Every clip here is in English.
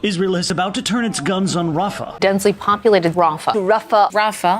Israel is about to turn its guns on Rafah. Densely populated Rafah.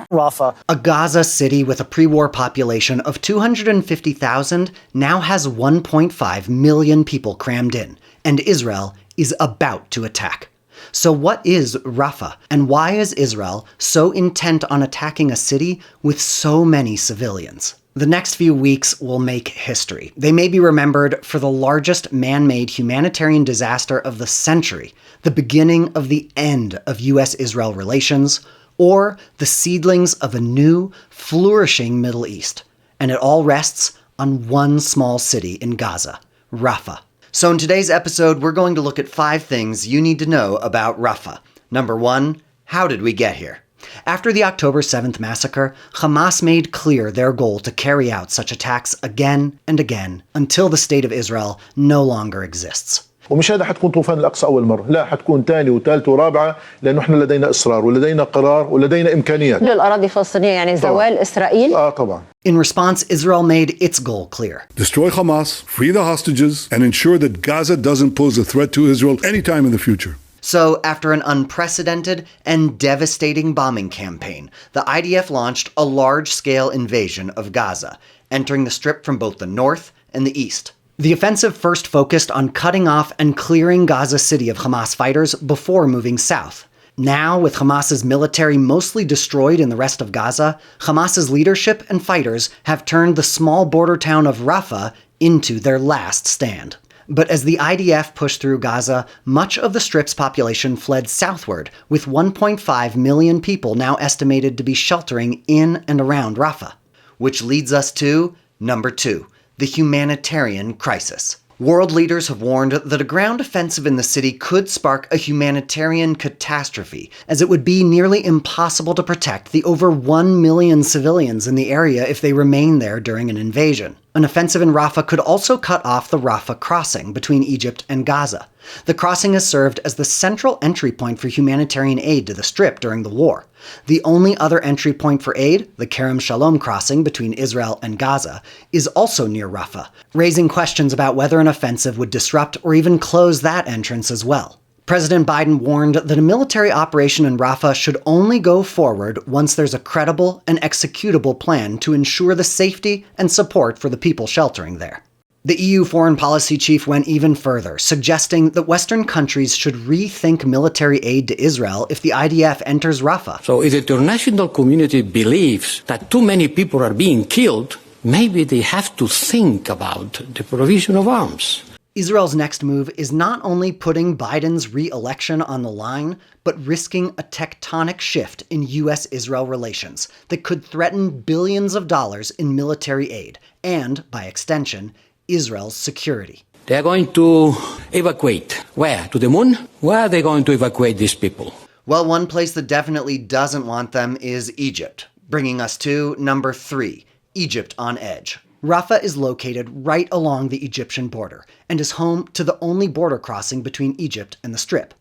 Rafah. A Gaza city with a pre-war population of 250,000 now has 1.5 million people crammed in, and Israel is about to attack. So what is Rafah, and why is Israel so intent on attacking a city with so many civilians? The next few weeks will make history. They may be remembered for the largest man-made humanitarian disaster of the century, the beginning of the end of US-Israel relations, or the seedlings of a new, flourishing Middle East. And it all rests on one small city in Gaza, Rafah. So in today's episode, we're going to look at 5 things you need to know about Rafah. Number 1, how did we get here? After the October 7th massacre, Hamas made clear their goal to carry out such attacks again and again until the State of Israel no longer exists. ومش هذا حتكون طوفان الأقصى أول مرة، لا حتكون ثاني وثالث ورابعة لأنه إحنا لدينا إصرار ولدينا قرار ولدينا إمكانيات. كل الأراضي الفلسطينية يعني زوال إسرائيل. طبعا. In response, Israel made its goal clear. Destroy Hamas, free the hostages, and ensure that Gaza doesn't pose a threat to Israel anytime in the future. So, after an unprecedented and devastating bombing campaign, the IDF launched a large-scale invasion of Gaza, entering the Strip from both the north and the east. The offensive first focused on cutting off and clearing Gaza City of Hamas fighters before moving south. Now, with Hamas's military mostly destroyed in the rest of Gaza, Hamas's leadership and fighters have turned the small border town of Rafah into their last stand. But as the IDF pushed through Gaza, much of the Strip's population fled southward, with 1.5 million people now estimated to be sheltering in and around Rafah. Which leads us to number 2, the humanitarian crisis. World leaders have warned that a ground offensive in the city could spark a humanitarian catastrophe, as it would be nearly impossible to protect the over 1 million civilians in the area if they remain there during an invasion. An offensive in Rafah could also cut off the Rafah crossing between Egypt and Gaza. The crossing has served as the central entry point for humanitarian aid to the Strip during the war. The only other entry point for aid, the Kerem Shalom crossing between Israel and Gaza, is also near Rafah, raising questions about whether an offensive would disrupt or even close that entrance as well. President Biden warned that a military operation in Rafah should only go forward once there's a credible and executable plan to ensure the safety and support for the people sheltering there. The EU foreign policy chief went even further, suggesting that Western countries should rethink military aid to Israel if the IDF enters Rafah. So if the international community believes that too many people are being killed, maybe they have to think about the provision of arms. Israel's next move is not only putting Biden's re-election on the line, but risking a tectonic shift in US-Israel relations that could threaten billions of dollars in military aid and, by extension, Israel's security. They are going to evacuate. Where? To the moon? Where are they going to evacuate these people? Well, one place that definitely doesn't want them is Egypt, bringing us to number 3, Egypt on edge. Rafah is located right along the Egyptian border and is home to the only border crossing between Egypt and the Strip.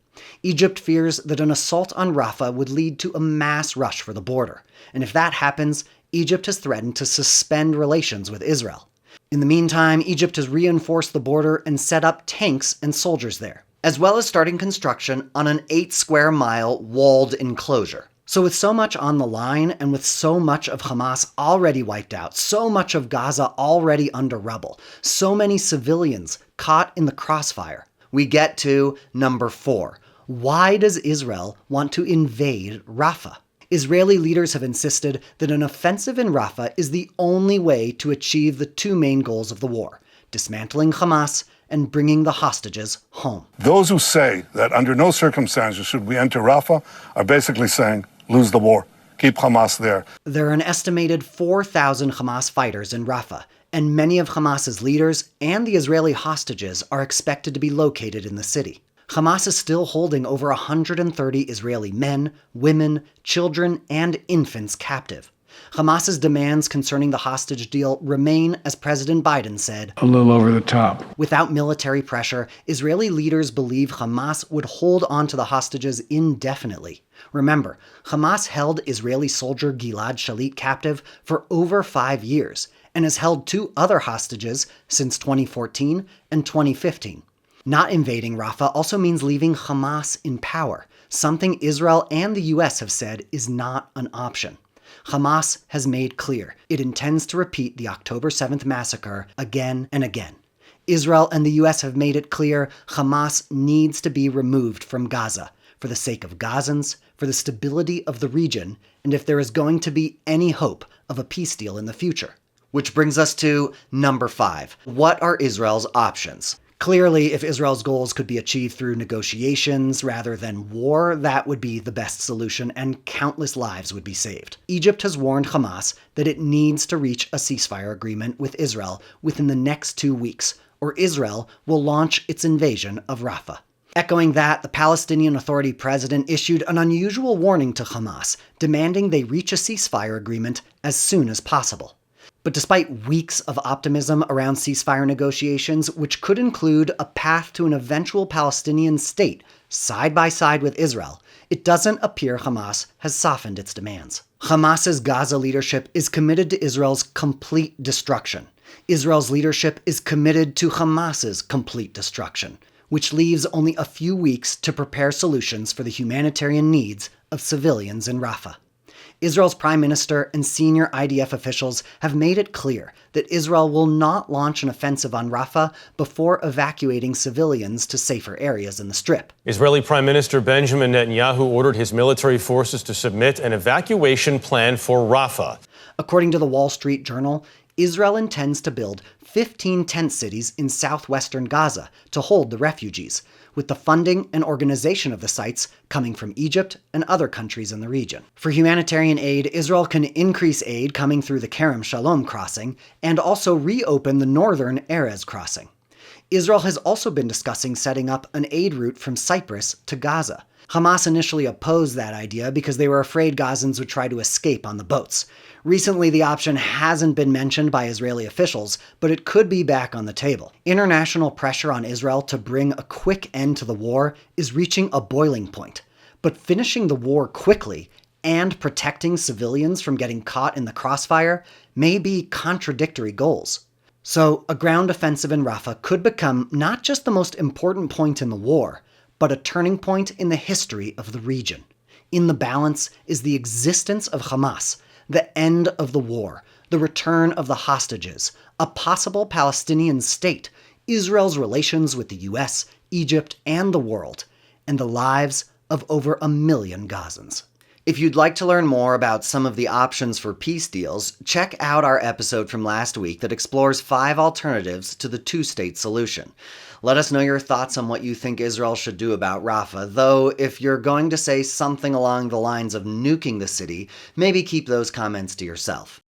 Egypt fears that an assault on Rafah would lead to a mass rush for the border, and if that happens, Egypt has threatened to suspend relations with Israel. In the meantime, Egypt has reinforced the border and set up tanks and soldiers there, as well as starting construction on an 8-square-mile walled enclosure. So with so much on the line, and with so much of Hamas already wiped out, so much of Gaza already under rubble, so many civilians caught in the crossfire, we get to number 4. Why does Israel want to invade Rafah? Israeli leaders have insisted that an offensive in Rafah is the only way to achieve the 2 main goals of the war: dismantling Hamas and bringing the hostages home. Those who say that under no circumstances should we enter Rafah are basically saying, lose the war. Keep Hamas there. There are an estimated 4,000 Hamas fighters in Rafah, and many of Hamas's leaders and the Israeli hostages are expected to be located in the city. Hamas is still holding over 130 Israeli men, women, children, and infants captive. Hamas's demands concerning the hostage deal remain, as President Biden said, a little over the top. Without military pressure, Israeli leaders believe Hamas would hold on to the hostages indefinitely. Remember, Hamas held Israeli soldier Gilad Shalit captive for over 5 years, and has held 2 other hostages since 2014 and 2015. Not invading Rafah also means leaving Hamas in power, something Israel and the US have said is not an option. Hamas has made clear it intends to repeat the October 7th massacre again and again. Israel and the US have made it clear Hamas needs to be removed from Gaza for the sake of Gazans, for the stability of the region, and if there is going to be any hope of a peace deal in the future. Which brings us to number 5. What are Israel's options? Clearly, if Israel's goals could be achieved through negotiations rather than war, that would be the best solution and countless lives would be saved. Egypt has warned Hamas that it needs to reach a ceasefire agreement with Israel within the next 2 weeks, or Israel will launch its invasion of Rafah. Echoing that, the Palestinian Authority president issued an unusual warning to Hamas, demanding they reach a ceasefire agreement as soon as possible. But despite weeks of optimism around ceasefire negotiations, which could include a path to an eventual Palestinian state side by side with Israel, it doesn't appear Hamas has softened its demands. Hamas's Gaza leadership is committed to Israel's complete destruction. Israel's leadership is committed to Hamas's complete destruction, which leaves only a few weeks to prepare solutions for the humanitarian needs of civilians in Rafah. Israel's prime minister and senior IDF officials have made it clear that Israel will not launch an offensive on Rafah before evacuating civilians to safer areas in the Strip. Israeli Prime Minister Benjamin Netanyahu ordered his military forces to submit an evacuation plan for Rafah. According to the Wall Street Journal, Israel intends to build 15 tent cities in southwestern Gaza to hold the refugees, with the funding and organization of the sites coming from Egypt and other countries in the region. For humanitarian aid, Israel can increase aid coming through the Kerem Shalom crossing and also reopen the northern Erez crossing. Israel has also been discussing setting up an aid route from Cyprus to Gaza. Hamas initially opposed that idea because they were afraid Gazans would try to escape on the boats. Recently, the option hasn't been mentioned by Israeli officials, but it could be back on the table. International pressure on Israel to bring a quick end to the war is reaching a boiling point. But finishing the war quickly and protecting civilians from getting caught in the crossfire may be contradictory goals. So, a ground offensive in Rafah could become not just the most important point in the war, but a turning point in the history of the region. In the balance is the existence of Hamas, the end of the war, the return of the hostages, a possible Palestinian state, Israel's relations with the US, Egypt, and the world, and the lives of over 1 million Gazans. If you'd like to learn more about some of the options for peace deals, check out our episode from last week that explores 5 alternatives to the 2-state solution. Let us know your thoughts on what you think Israel should do about Rafah, though if you're going to say something along the lines of nuking the city, maybe keep those comments to yourself.